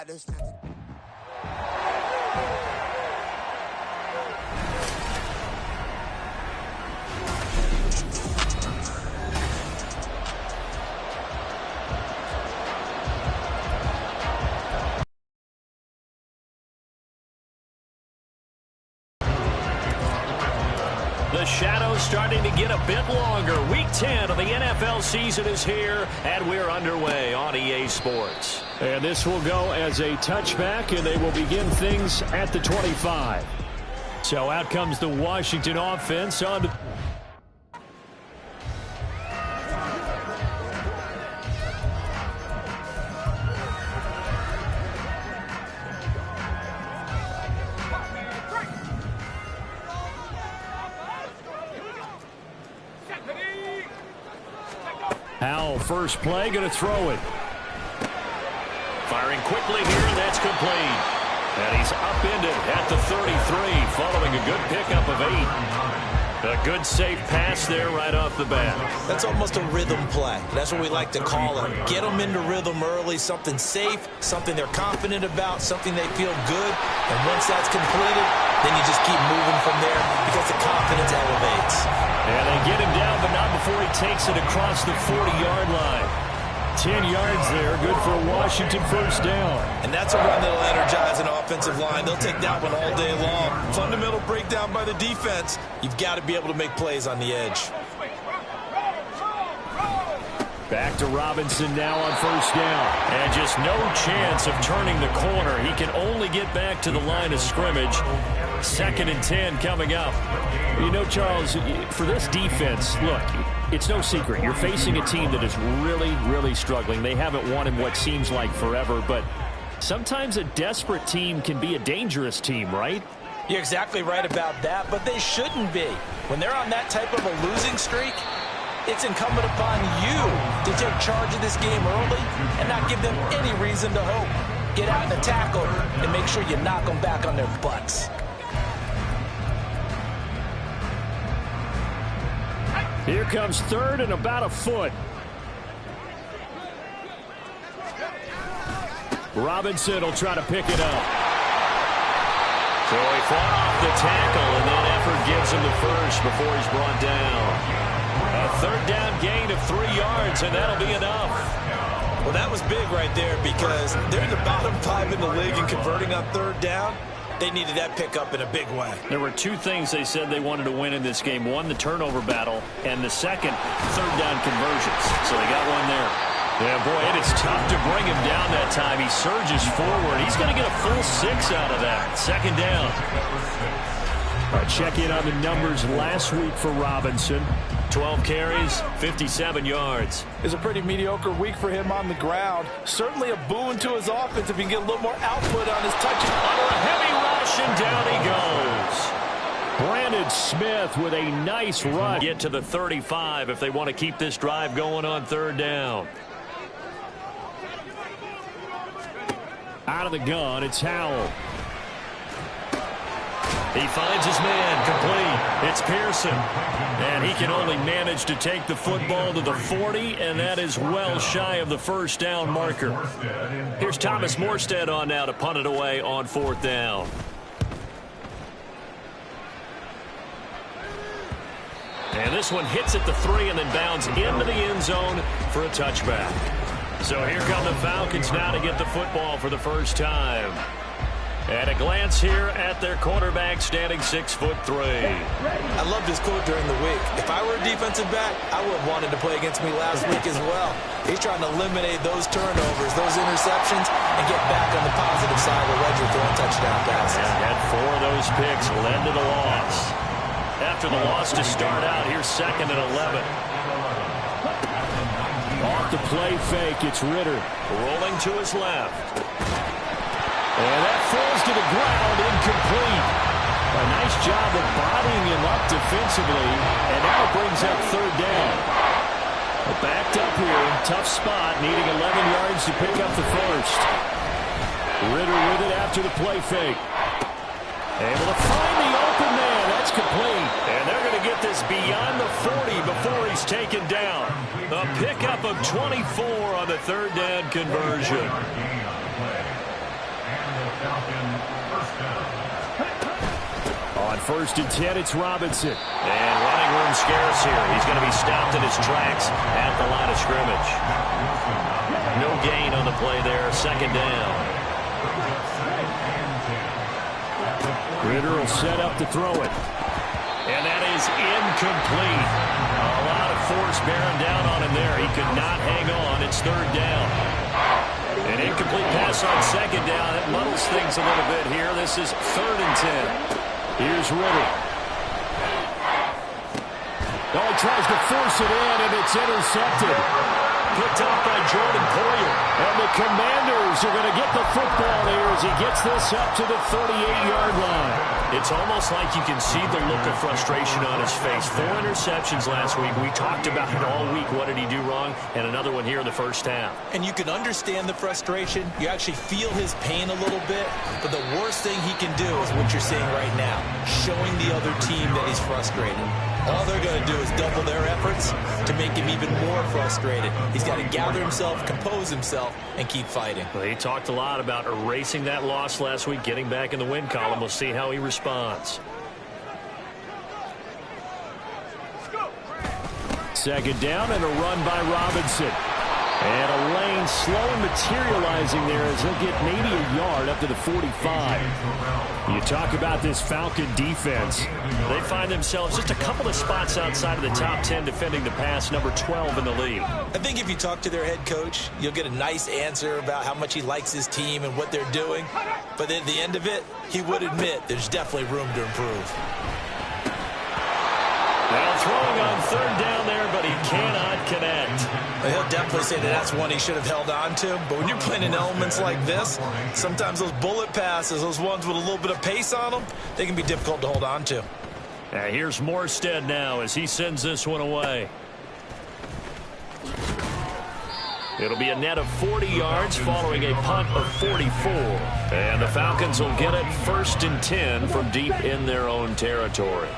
There's nothing. The shadow's starting to get a bit longer. Week 10 of the NFL season is here, and we're underway on EA Sports. And this will go as a touchback, and they will begin things at the 25. So out comes the Washington offense on the... Howell, first play, going to throw it. Firing quickly here, and that's complete. And he's upended at the 33, following a good pickup of 8. A good safe pass there right off the bat. That's almost a rhythm play. That's what we like to call it. Get them into rhythm early, something safe, something they're confident about, something they feel good. And once that's completed, then you just keep moving from there because the confidence elevates. And they get him down, but not before he takes it across the 40-yard line. 10 yards there, good for a Washington first down. And that's a run that'll energize an offensive line. They'll take that one all day long. Fundamental breakdown by the defense. You've got to be able to make plays on the edge. Back to Robinson now on first down. And just no chance of turning the corner. He can only get back to the line of scrimmage. 2nd and 10 coming up. You know, Charles, for this defense, look, it's no secret. You're facing a team that is really, really struggling. They haven't won in what seems like forever, but sometimes a desperate team can be a dangerous team, right? You're exactly right about that, but they shouldn't be. When they're on that type of a losing streak, it's incumbent upon you to take charge of this game early and not give them any reason to hope. Get out in the tackle and make sure you knock them back on their butts. Here comes 3rd and about a foot. Robinson will try to pick it up. So he fought off the tackle, and that effort gives him the first before he's brought down. A 3rd down gain of 3 yards, and that'll be enough. Well, that was big right there because they're in the bottom 5 in the league in converting on 3rd down. They needed that pickup in a big way. There were 2 things they said they wanted to win in this game. One, the turnover battle, and the second, 3rd down conversions. So they got one there. Yeah, boy, and it's tough to bring him down that time. He surges forward. He's going to get a full 6 out of that. 2nd down. All right, check in on the numbers last week for Robinson. 12 carries, 57 yards. It's a pretty mediocre week for him on the ground. Certainly a boon to his offense if he can get a little more output on his touches. Under a heavy rush, and down he goes. Brandon Smith with a nice run. Get to the 35 if they want to keep this drive going on 3rd down. Out of the gun, it's Howell. He finds his man, complete. It's Pearson. And he can only manage to take the football to the 40, and that is well shy of the first down marker. Here's Thomas Morstead on now to punt it away on 4th down. And this one hits at the 3 and then bounds into the end zone for a touchback. So here come the Falcons now to get the football for the first time. And a glance here at their quarterback standing 6'3". I love this quote during the week. If I were a defensive back, I would have wanted to play against me last week as well. He's trying to eliminate those turnovers, those interceptions, and get back on the positive side of the ledger throwing touchdown passes. And had 4 of those picks led to the loss. After the loss to start out, here's 2nd and 11. Off the play fake, it's Ritter. Rolling to his left. And that falls to the ground, incomplete. A nice job of bodying him up defensively, and now it brings up 3rd down. Backed up here, tough spot, needing 11 yards to pick up the first. Ritter with it after the play fake. Able to find the open man, that's complete. And they're going to get this beyond the 40 before he's taken down. A pickup of 24 on the 3rd down conversion. On 1st and 10, it's Robinson. And running room scarce here. He's going to be stopped in his tracks at the line of scrimmage. No gain on the play there. 2nd down. Ridder will set up to throw it. And that is incomplete. A lot of force bearing down on him there. He could not hang on. It's 3rd down. An incomplete pass on 2nd down. It muddles things a little bit here. This is 3rd and 10. Here's Ridder. Oh, he tries to force it in, and it's intercepted. Picked off by Jordan Poyer. And the Commanders are going to get the football here as he gets this up to the 38-yard line. It's almost like you can see the look of frustration on his face. 4 interceptions last week. We talked about it all week. What did he do wrong? And another one here in the first half. And you can understand the frustration. You actually feel his pain a little bit. But the worst thing he can do is what you're seeing right now, showing the other team that he's frustrated. All they're going to do is double their efforts to make him even more frustrated. He's got to gather himself, compose himself, and keep fighting. Well, he talked a lot about erasing that loss last week, getting back in the win column. We'll see how he responds. 2nd down and a run by Robinson. And a lane slowly materializing there as he'll get maybe a yard up to the 45. You talk about this Falcon defense. They find themselves just a couple of spots outside of the top 10 defending the pass, number 12 in the league. I think if you talk to their head coach, you'll get a nice answer about how much he likes his team and what they're doing. But at the end of it, he would admit there's definitely room to improve. Well, throwing on 3rd down there, but he cannot connect. Well, he'll definitely say that that's one he should have held on to. But when you're playing in elements like this, sometimes those bullet passes, those ones with a little bit of pace on them, they can be difficult to hold on to. Here's Morstead now as he sends this one away. It'll be a net of 40 yards following a punt of 44. And the Falcons will get it 1st and 10 from deep in their own territory.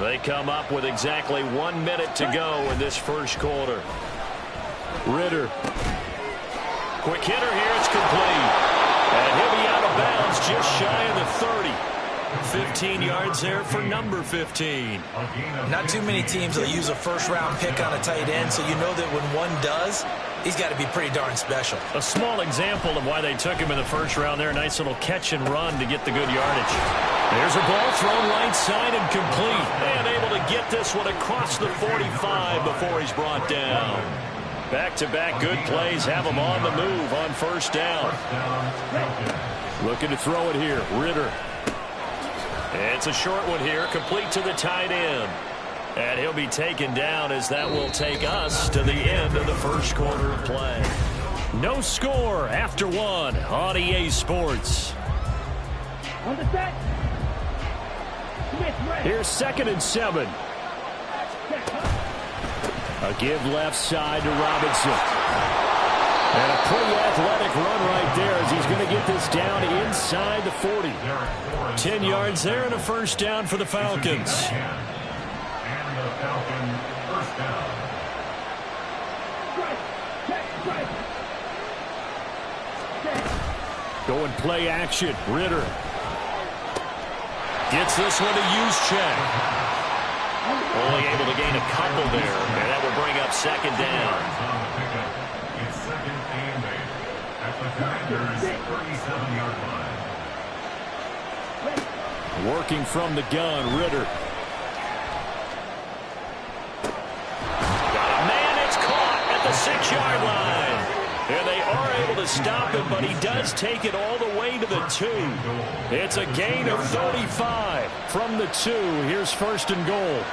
They come up with exactly 1 minute to go in this first quarter. Ridder. Quick hitter here. It's complete. And he'll be out of bounds just shy of the 30. 15 yards there for number 15. Not too many teams will use a first-round pick on a tight end, so you know that when one does, he's got to be pretty darn special. A small example of why they took him in the first round there. Nice little catch and run to get the good yardage. There's a ball thrown right side and complete. And able to get this one across the 45 before he's brought down. Back-to-back good plays have him on the move on 1st down. Looking to throw it here. Ridder. It's a short one here, complete to the tight end. And he'll be taken down as that will take us to the end of the first quarter of play. No score after 1 on EA Sports. On the set. Here's 2nd and 7. A give left side to Robinson. And a pretty athletic run right there as he's going to get this down inside the 40. 10 yards there and a 1st down for the Falcons. Going play action. Ridder. Gets this one to Juszczyk. Only able to gain a couple there, and that will bring up 2nd down. It's 2nd and 8 at the Commanders' 37-yard line. Working from the gun, Ridder. Got a man, it's caught at the 6-yard line. And they are able to stop him, but he does take it all the way to the 2. It's a gain of 35 from the 2. Here's 1st and goal.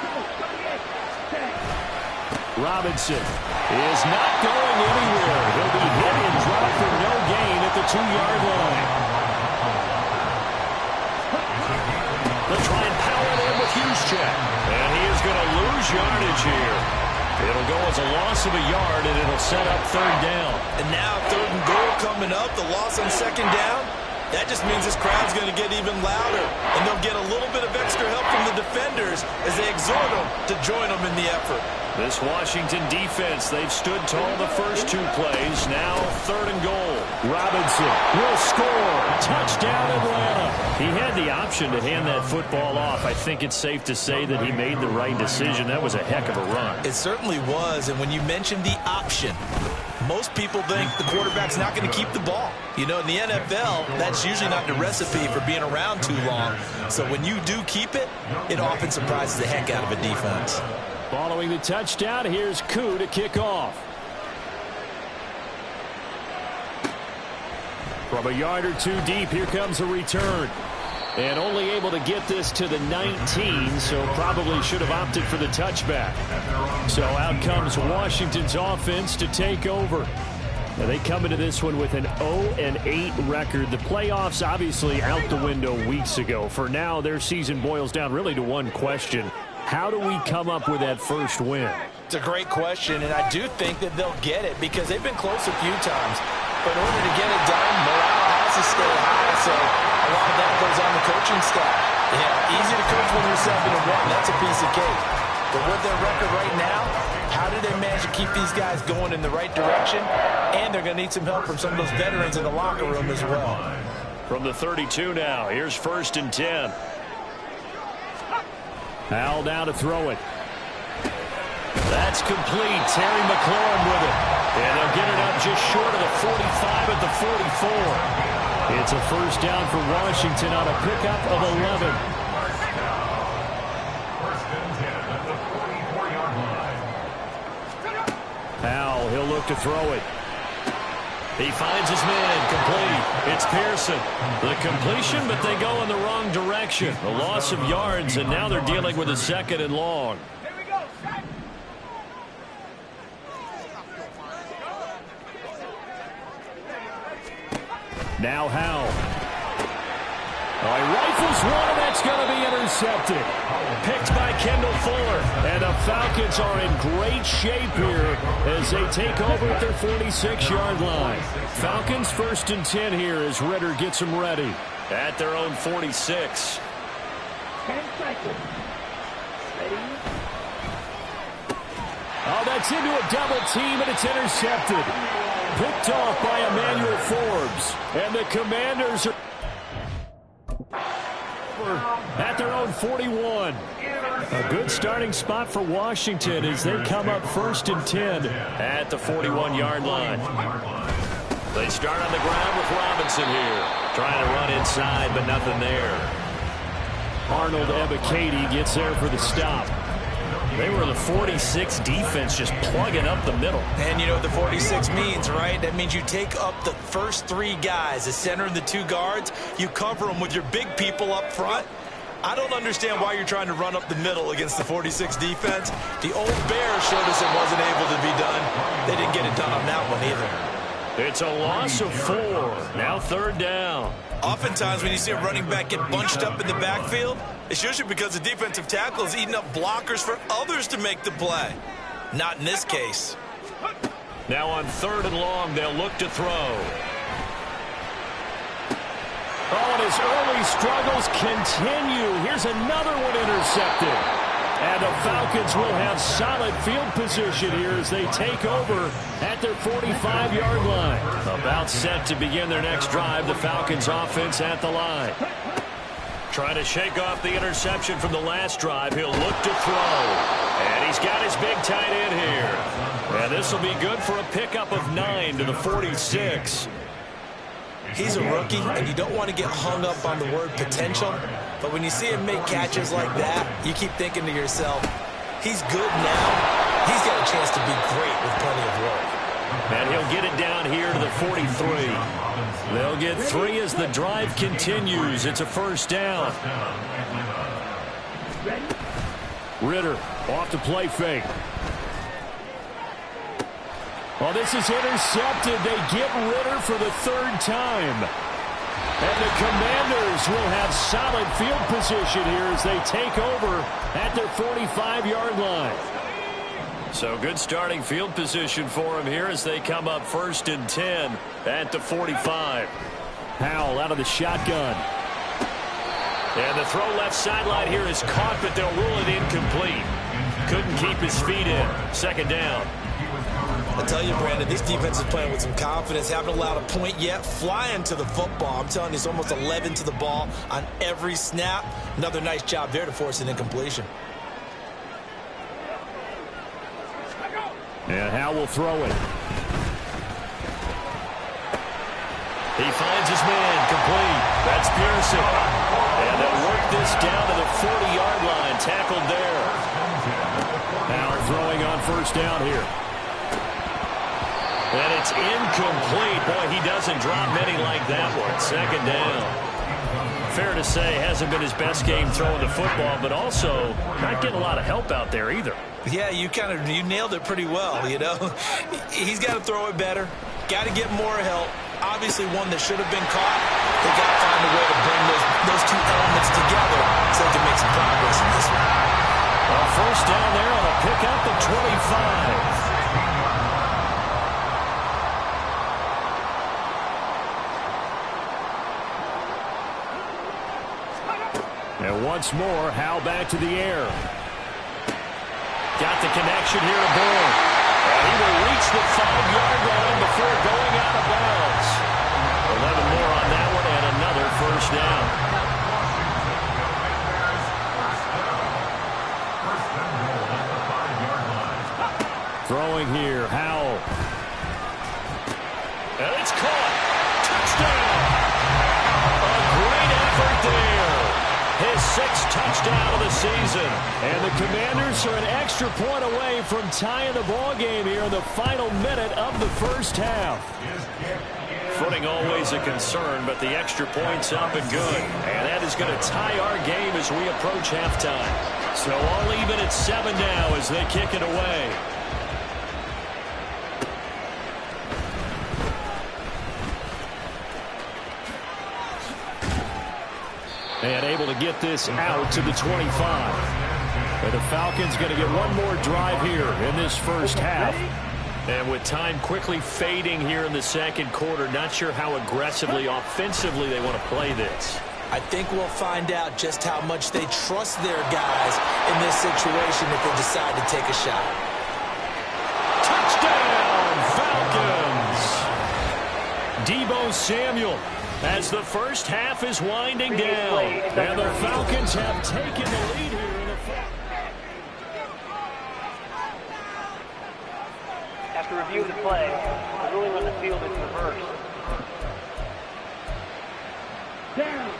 Robinson is not going anywhere. He'll be hit and dropped for no gain at the 2-yard line. They'll try and power it in with Juszczyk. And he is going to lose yardage here. It'll go as a loss of a yard, and it'll set up 3rd down. And now 3rd and goal coming up, the loss on 2nd down. That just means this crowd's going to get even louder. And they'll get a little bit of extra help from the defenders as they exhort them to join them in the effort. This Washington defense, they've stood tall the first 2 plays. Now 3rd and goal. Robinson will score. Touchdown, Atlanta. He had the option to hand that football off. I think it's safe to say that he made the right decision. That was a heck of a run. It certainly was, and when you mentioned the option, most people think the quarterback's not going to keep the ball. You know, in the NFL, that's usually not the recipe for being around too long. So when you do keep it, it often surprises the heck out of a defense. Following the touchdown, here's Koo to kick off. From a yard or 2 deep, here comes a return. And only able to get this to the 19, so probably should have opted for the touchback. So out comes Washington's offense to take over. Now they come into this one with an 0-8 record. The playoffs obviously out the window weeks ago. For now, their season boils down really to one question. How do we come up with that first win? It's a great question, and I do think that they'll get it because they've been close a few times. But in order to get it done, morale has to stay high, so a lot of that goes on the coaching staff. Yeah, easy to coach when you're 7-1. That's a piece of cake. But with their record right now, how do they manage to keep these guys going in the right direction? And they're going to need some help from some of those veterans in the locker room as well. From the 32 now, here's 1st and 10. Howell now to throw it. That's complete. Terry McLaurin with it. And they'll get it up just short of the 45 at the 44. It's a first down for Washington on a pickup of 11. Howell, he'll look to throw it. He finds his man, complete. It's Pearson. The completion, but they go in the wrong direction. A loss of yards, and now they're dealing with a 2nd and long. Now Howell. Oh, he rifles one, and that's going to be intercepted. Picked by Kendall Fuller. And the Falcons are in great shape here as they take over at their 46-yard line. Falcons 1st and 10 here as Ritter gets them ready. At their own 46. 10 seconds. Ready? Oh, that's into a double team, and it's intercepted. Picked off by Emmanuel Forbes. And the Commanders are at their own 41. A good starting spot for Washington as they come up 1st and 10 at the 41-yard line. They start on the ground with Robinson here. Trying to run inside, but nothing there. Arnold Ebiketie gets there for the stop. They were the 46 defense just plugging up the middle. And you know what the 46 means, right? That means you take up the first 3 guys, the center and the 2 guards. You cover them with your big people up front. I don't understand why you're trying to run up the middle against the 46 defense. The old Bears showed us it wasn't able to be done. They didn't get it done on that one either. It's a loss of 4. Now 3rd down. Oftentimes when you see a running back get bunched up in the backfield, it's usually because the defensive tackle is eating up blockers for others to make the play. Not in this case. Now on 3rd and long, they'll look to throw. Oh, and his early struggles continue. Here's another one intercepted. And the Falcons will have solid field position here as they take over at their 45-yard line. About set to begin their next drive. The Falcons offense at the line. Trying to shake off the interception from the last drive. He'll look to throw. And he's got his big tight end here. And this will be good for a pickup of 9 to the 46. He's a rookie, and you don't want to get hung up on the word potential. But when you see him make catches like that, you keep thinking to yourself, he's good now. He's got a chance to be great with plenty of work. And he'll get it down here to the 43. They'll get 3 as the drive continues. It's a first down. Ritter off the play fake. Well, this is intercepted. They get Ritter for the 3rd time. And the Commanders will have solid field position here as they take over at their 45-yard line. So good starting field position for them here as they come up 1st and 10 at the 45. Howell out of the shotgun. And the throw left sideline here is caught, but they'll rule it incomplete. couldn't keep his feet in. Second down. I tell you, Brandon, this defense is playing with some confidence. Haven't allowed a point yet. Flying to the football. I'm telling you, it's almost 11 to the ball on every snap. Another nice job there to force an incompletion. And Howe will throw it. He finds his man, complete. That's Pearson. And they'll work this down to the 40-yard line. Tackled there. Now throwing on first down here. And it's incomplete. Boy, he doesn't drop many like that one. Second down. Fair to say, hasn't been his best game throwing the football, but also not getting a lot of help out there either. Yeah, you nailed it pretty well, you know. He's got to throw it better. Got to get more help. Obviously one that should have been caught. They got to find a way to bring those two elements together so they can make some progress in this one. Well, first down there on a pickup at 25. And once more, Howe back to the air. Got the connection here to Bourne. And he will reach the 5-yard line before going out of bounds. 11 more on that one and another first down. Throwing here, Howell. And it's caught. Touchdown. A great effort there. His 6th touchdown of the season. And the Commanders are an extra point away from tying the ball game here in the final minute of the first half. Footing always a concern, but the extra point's up and good. And that is going to tie our game as we approach halftime. So all even at 7 now as they kick it away. And able to get this out to the 25. And the Falcons going to get one more drive here in this first half. And with time quickly fading here in the second quarter, not sure how aggressively, offensively they want to play this. I think we'll find out just how much they trust their guys in this situation if they decide to take a shot. Touchdown, Falcons! Deebo Samuel. As the first half is winding down. And the Falcons have taken the lead here in the After review of the play, the ruling on the field is reversed. Down.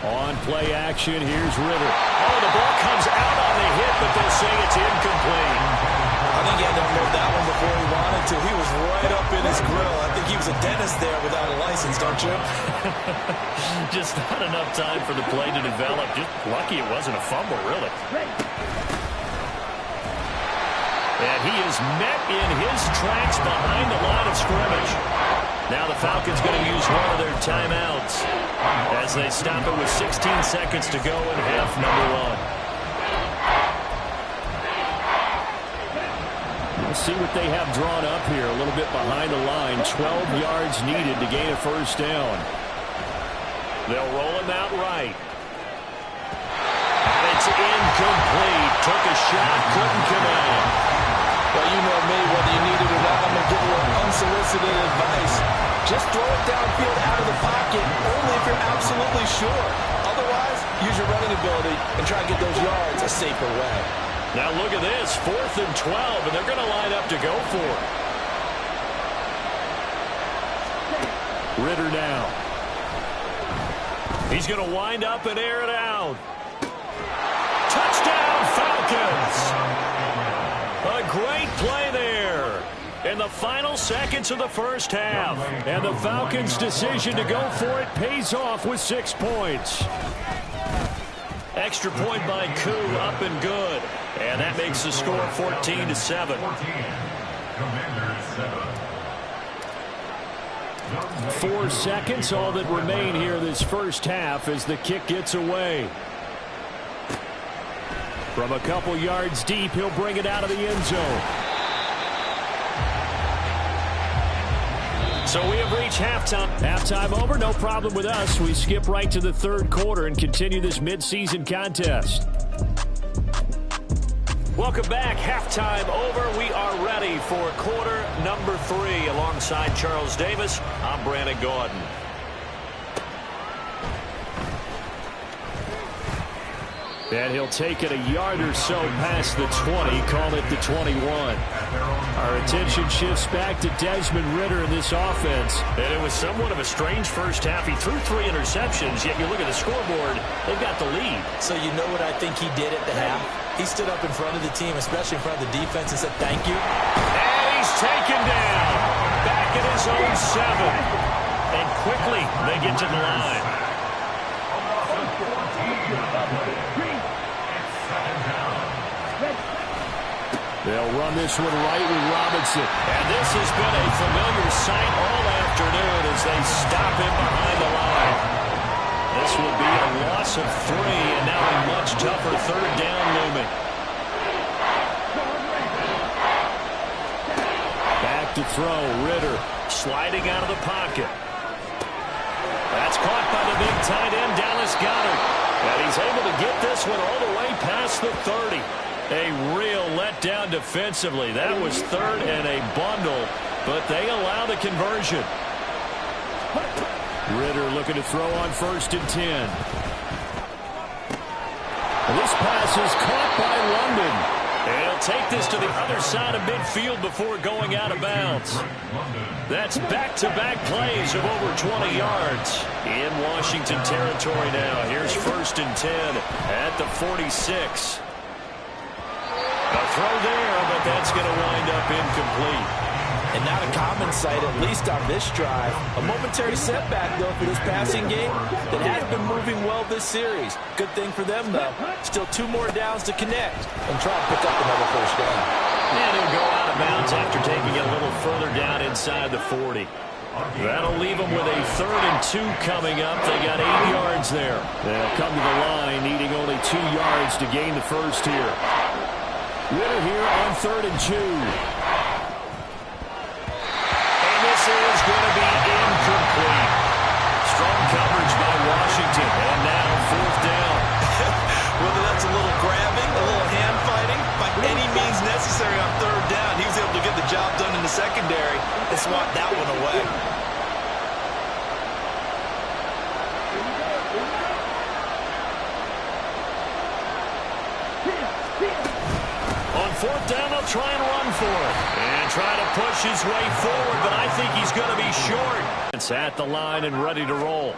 On play action, here's Ritter. Oh, the ball comes out on the hit, but they'll say it's incomplete. I think he had to unload that one before he wanted to. He was right up in his grill. I think he was a dentist there without a license, don't you? Just not enough time for the play to develop. Just lucky it wasn't a fumble, really. And he is met in his tracks behind the line of scrimmage. Now the Falcons going to use one of their timeouts as they stop it with 16 seconds to go in half number 1. See what they have drawn up here, a little bit behind the line. 12 yards needed to gain a first down. They'll roll him out right. And it's incomplete. Took a shot, couldn't connect. Well, you know me, whether you need it or not, I'm going to give you unsolicited advice. Just throw it downfield out of the pocket, only if you're absolutely sure. Otherwise, use your running ability and try to get those yards a safer way. Now look at this, 4th and 12, and they're going to line up to go for it. Ritter now. He's going to wind up and air it out. Touchdown, Falcons! A great play there in the final seconds of the first half. And the Falcons' decision to go for it pays off with 6 points. Extra point by Koo, up and good. And that makes the score 14-7. 4 seconds, all that remain here this first half as the kick gets away. From a couple yards deep, he'll bring it out of the end zone. So we have reached halftime. Halftime over, no problem with us. We skip right to the third quarter and continue this midseason contest. Welcome back. Halftime over. We are ready for quarter number 3. Alongside Charles Davis, I'm Brandon Gaudin. And he'll take it a yard or so past the 20, call it the 21. Our attention shifts back to Desmond Ridder in this offense. And it was somewhat of a strange first half. He threw 3 interceptions, yet you look at the scoreboard, they've got the lead. So you know what I think he did at the half? He stood up in front of the team, especially in front of the defense, and said thank you. And he's taken down. Back at his own 7. And quickly they get to the line. They'll run this one right with Robinson. And this has been a familiar sight all afternoon as they stop him behind the line. This will be a loss of 3, and now a much tougher third down looming. Back to throw, Ridder sliding out of the pocket. That's caught by the big tight end, Dallas Goedert. And he's able to get this one all the way past the 30. A real letdown defensively. That was 3rd and a bundle, but they allow the conversion. Ridder looking to throw on 1st and 10. This pass is caught by London. And he'll take this to the other side of midfield before going out of bounds. That's back-to-back plays of over 20 yards. In Washington territory now. Here's 1st and 10 at the 46. A throw there, but that's going to wind up incomplete. And not a common sight, at least on this drive. A momentary setback, though, for this passing game that has been moving well this series. Good thing for them, though. Still 2 more downs to connect and try to pick up another first down. And he'll go out of bounds after taking it a little further down inside the 40. That'll leave them with a 3rd and 2 coming up. They got 8 yards there. They'll come to the line, needing only 2 yards to gain the first here. Ridder here on 3rd and 2. And this is going to be incomplete. Strong coverage by Washington. And now 4th down. Whether that's a little grabbing, a little hand fighting, by any means necessary on 3rd down, he was able to get the job done in the secondary and swat that one away. On 4th down, they'll try and run for it. And try to push his way forward, but I think he's going to be short. It's at the line and ready to roll.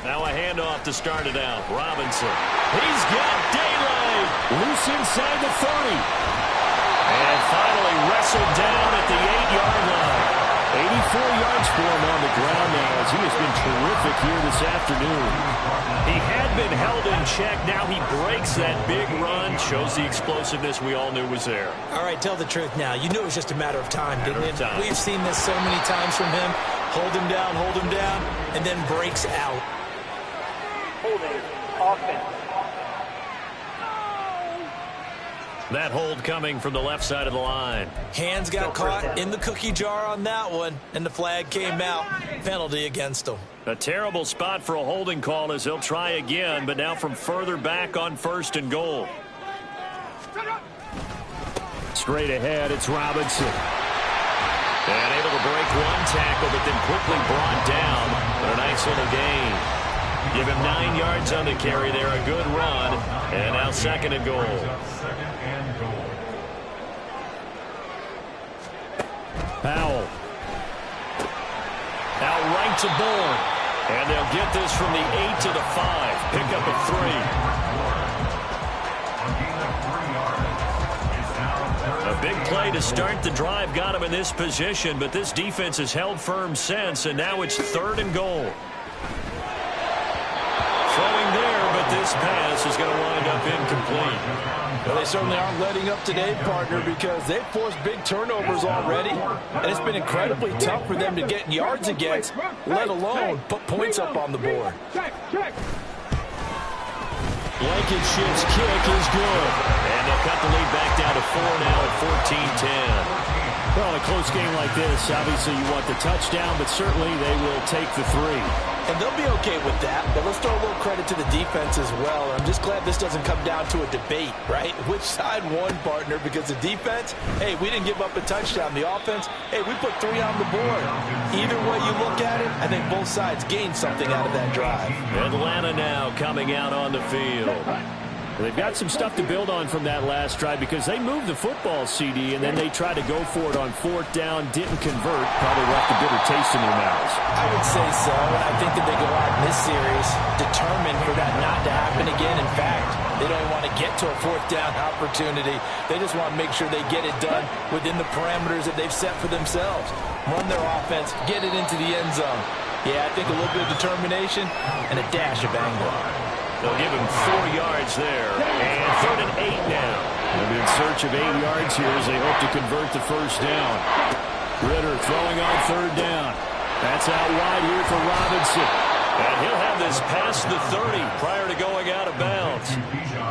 Now a handoff to start it out. Robinson. He's got daylight. Loose inside the 30. And finally wrestled down at the 8-yard line. 84 yards for him on the ground now as he has been terrific here this afternoon. He had been held in check. Now he breaks that big run. Shows the explosiveness we all knew was there. All right, tell the truth now. You knew it was just a matter of time, didn't it? We've seen this so many times from him. Hold him down, and then breaks out. Holding offense. That hold coming from the left side of the line. Hands got caught in the cookie jar on that one, and the flag came out. Penalty against him. A terrible spot for a holding call as he'll try again, but now from further back on 1st and goal. Straight ahead, it's Robinson. And able to break one tackle, but then quickly brought down. But a nice little gain. Give him 9 yards on the carry there. A good run. And now 2nd and goal. Powell. Out right to Bourne. And they'll get this from the 8 to the 5. Pick up a 3. A big play to start the drive got him in this position, but this defense has held firm since, and now it's 3rd and goal. Throwing there, but this pass is going to wind up incomplete. Well, they certainly aren't letting up today, partner, because they've forced big turnovers already, and it's been incredibly tough for them to get yards against, let alone put points up on the board. Blankenship's kick is good. And they'll cut the lead back down to 4 now at 14-10. Well, in a close game like this, obviously you want the touchdown, but certainly they will take the 3. And they'll be okay with that, but let's throw a little credit to the defense as well. I'm just glad this doesn't come down to a debate, right? Which side won, partner? Because the defense, hey, we didn't give up a touchdown. The offense, hey, we put 3 on the board. Either way you look at it, I think both sides gained something out of that drive. Atlanta now coming out on the field. They've got some stuff to build on from that last drive because they moved the football, CD, and then they tried to go for it on 4th down, didn't convert, probably left a bitter taste in their mouths. I would say so, and I think that they go out in this series determined for that not to happen again. In fact, they don't even want to get to a 4th down opportunity. They just want to make sure they get it done within the parameters that they've set for themselves. Run their offense, get it into the end zone. Yeah, I think a little bit of determination and a dash of anger. They'll give him 4 yards there, and 3rd and 8 now. They'll be in search of 8 yards here as they hope to convert the 1st down. Ritter throwing on 3rd down. That's out wide here for Robinson. And he'll have this past the 30 prior to going out of bounds.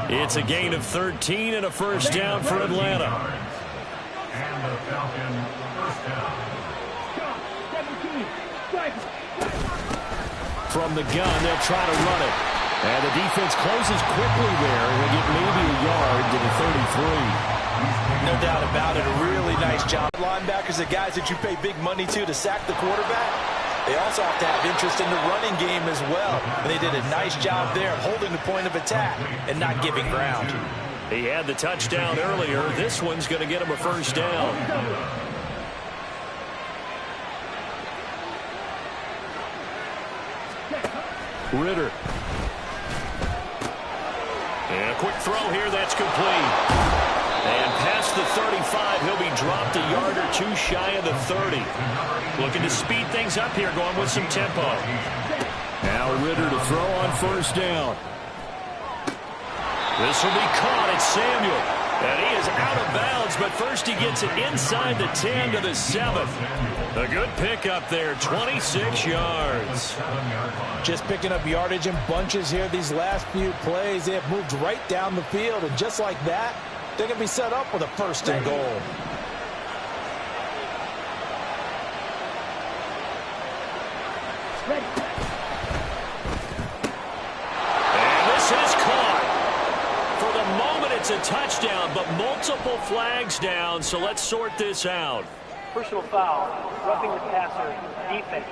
It's a gain of 13 and a 1st down for Atlanta. And the Falcon 1st down. From the gun, they'll try to run it. And the defense closes quickly there. They'll get maybe a yard to the 33. No doubt about it. A really nice job. Linebackers are guys that you pay big money to sack the quarterback. They also have to have interest in the running game as well. And they did a nice job there holding the point of attack and not giving ground. He had the touchdown earlier. This one's going to get him a 1st down. Ritter. And a quick throw here that's complete. And past the 35, he'll be dropped a yard or 2 shy of the 30. Looking to speed things up here, going with some tempo. Now Ritter to throw on 1st down. This will be caught. It's Samuel. And he is out of bounds, but first he gets it inside the 10 to the 7. A good pickup there, 26 yards. Just picking up yardage in bunches here these last few plays. They have moved right down the field, and just like that, they're going to be set up with a 1st and goal. And this is caught. For the moment, it's a touchdown, but multiple flags down, so let's sort this out. Personal foul, roughing the passer, defense.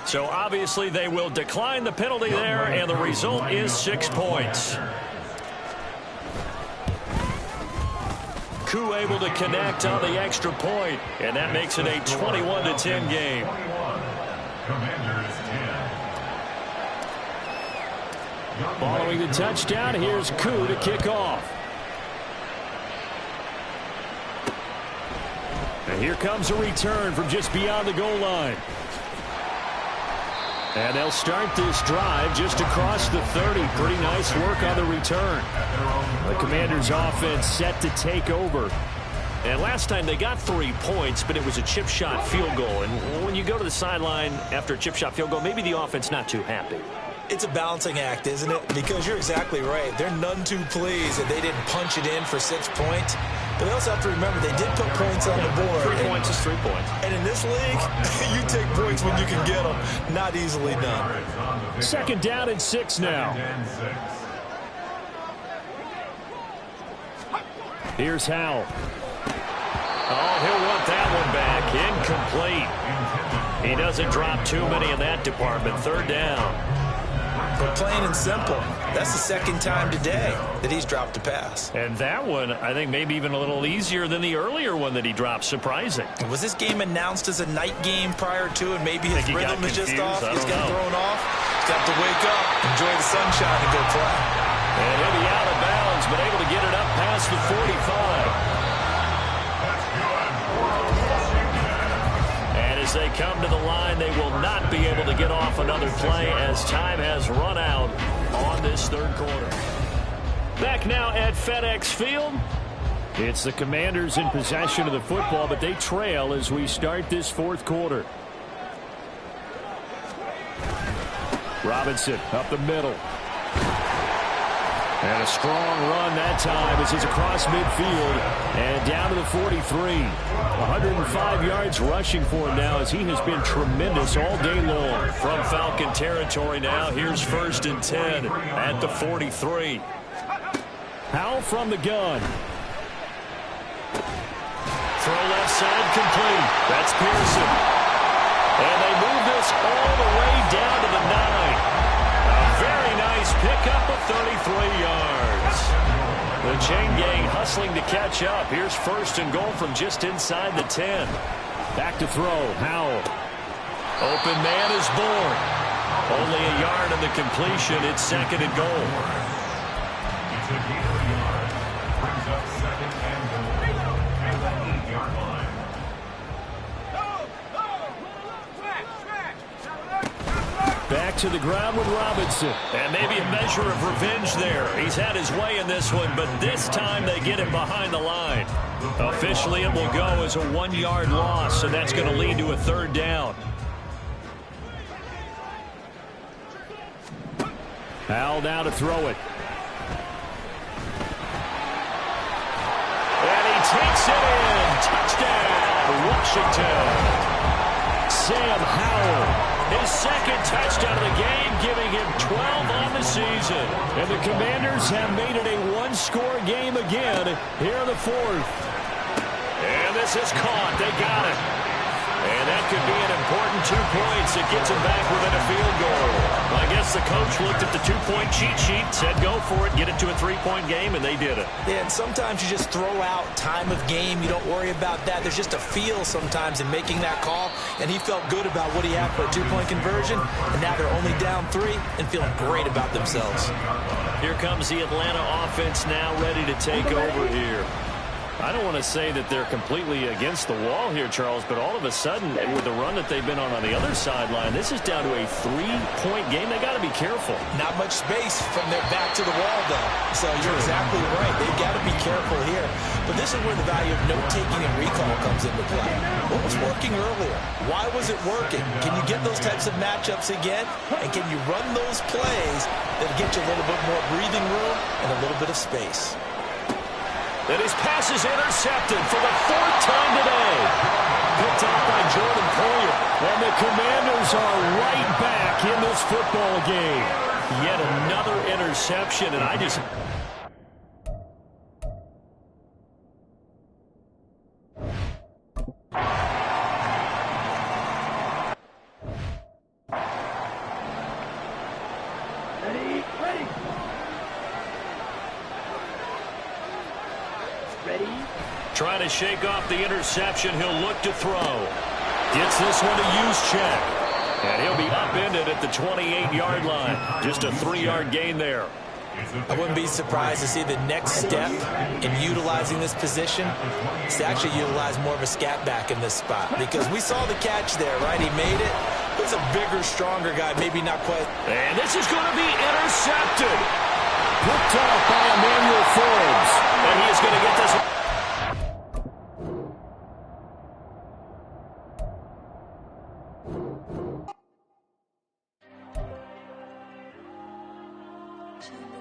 So obviously they will decline the penalty there, and the result is 6 points. Koo able to connect on the extra point, and that makes it a 21-10 game. Commanders 10. Following the touchdown, here's Koo to kick off. And here comes a return from just beyond the goal line. And they'll start this drive just across the 30. Pretty nice work on the return. The Commanders' offense set to take over. And last time they got 3 points, but it was a chip shot field goal. And when you go to the sideline after a chip shot field goal, maybe the offense not too happy. It's a balancing act, isn't it? Because you're exactly right. They're none too pleased that they didn't punch it in for 6 points. But they also have to remember they did put points on the board. 3 points is 3 points. And in this league, you take points when you can get them. Not easily done. 2nd down and 6 now. Here's Howell. Oh, he'll want that one back. Incomplete. He doesn't drop too many in that department. 3rd down. But plain and simple, that's the 2nd time today that he's dropped a pass. And that one, I think, maybe even a little easier than the earlier one that he dropped. Surprising. Was this game announced as a night game prior to, and maybe his rhythm is just off? He's got thrown off. He's got to wake up, enjoy the sunshine, and go play. And he'll be out of bounds, but able to get it up past the 45. As they come to the line, they will not be able to get off another play as time has run out on this 3rd quarter. Back now at FedEx Field. It's the Commanders in possession of the football, but they trail as we start this 4th quarter. Robinson up the middle. And a strong run that time as he's across midfield and down to the 43. 105 yards rushing for him now as he has been tremendous all day long. From Falcon territory now, here's 1st and 10 at the 43. Howell from the gun. Throw left side complete. That's Pearson. And they move this all the way down to the 9. A very nice pickup of 33 yards. The chain gang hustling to catch up. Here's 1st and goal from just inside the 10. Back to throw. Howell. Open man is born. Only a yard in the completion. It's 2nd and goal. It's a gain of a yard. Brings up 2nd and goal. At the 8-yard line. Back to the ground with Robinson. And maybe a measure of revenge there. He's had his way in this one, but this time they get him behind the line. Officially, it will go as a 1-yard loss, and that's going to lead to a 3rd down. Howell now to throw it. And he takes it in. Touchdown, Washington. Sam Howell. His 2nd touchdown of the game, giving him 12 on the season. And the Commanders have made it a one-score game again here in the 4th. And this is caught. They got it. And that could be an important 2 points. It gets him back within a field goal. I guess the coach looked at the 2-point cheat sheet, said go for it, get it to a 3-point game, and they did it. Yeah, and sometimes you just throw out time of game. You don't worry about that. There's just a feel sometimes in making that call, and he felt good about what he had for a 2-point conversion, and now they're only down 3 and feeling great about themselves. Here comes the Atlanta offense now ready to take over here. I don't want to say that they're completely against the wall here, Charles, but all of a sudden, with the run that they've been on the other sideline, this is down to a 3-point game. They got to be careful. Not much space from their back to the wall, though. So you're exactly right. They've got to be careful here. But this is where the value of note-taking and recall comes into play. What was working earlier? Why was it working? Can you get those types of matchups again? And can you run those plays that get you a little bit more breathing room and a little bit of space? And his pass is intercepted for the 4th time today. Picked off by Jordan Poyer. And the Commanders are right back in this football game. Yet another interception, and I just... Trying to shake off the interception. He'll look to throw. Gets this one to Juszczyk. And he'll be upended at the 28-yard line. Just a 3-yard gain there. I wouldn't be surprised to see the next step in utilizing this position is to actually utilize more of a scat back in this spot. Because we saw the catch there, right? He made it. He's a bigger, stronger guy. Maybe not quite. And this is going to be intercepted. Picked off by Emmanuel Forbes. And he is going to get this one. To